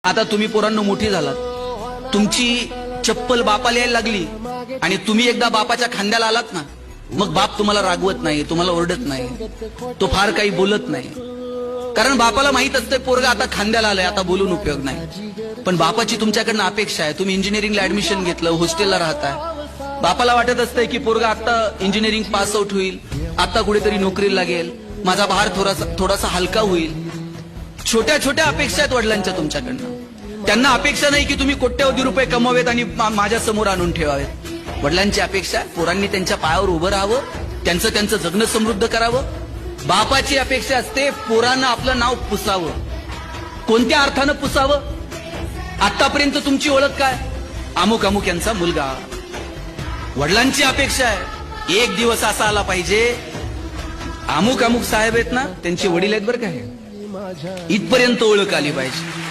आता तुम्ही पोरांनो मोठी झालात, तुमची चप्पल बापाला यायला लागली आणि तुम्ही एकदा बापाच्या खांद्याला आलात ना, मग बाप तुम्हाला रागवत नाही, तुम्हाला ओरडत नाही, तो फार काही बोलत नाही. कारण बापाला माहित असतं पोरगा आता खांद्याला आलाय, आता बोलून उपयोग नाही. पण बापाची तुमच्याकडनं अपेक्षा आहे, तुम्ही इंजिनिअरिंगला ऍडमिशन घेतलं, हॉस्टेलला राहताय, बापाला वाटत असतंय की पोरगा आता इंजिनिअरिंग पास आउट होईल, आता कुठेतरी नोकरीला लागेल, माझा भार थोडासा हलका होईल. छोट्या छोट्या अपेक्षा आहेत वडिलांच्या तुमच्याकडनं. त्यांना अपेक्षा नाही की तुम्ही कोट्यवधी रुपये कमवावेत आणि माझ्या समोर आणून ठेवावेत. वडिलांची अपेक्षा पोरांनी त्यांच्या पायावर उभं राहावं, त्यांचं जगणं समृद्ध करावं. बापाची अपेक्षा असते पोरांना आपलं नाव पुसावं. कोणत्या अर्थानं पुसावं? आतापर्यंत तुमची ओळख काय? अमुक अमुक यांचा मुलगा. वडिलांची अपेक्षा आहे एक दिवस असा आला पाहिजे, अमुक अमुक साहेब आहेत ना, त्यांचे वडील आहेत बरं काय, इथपर्यंत ओळख आली पाहिजे.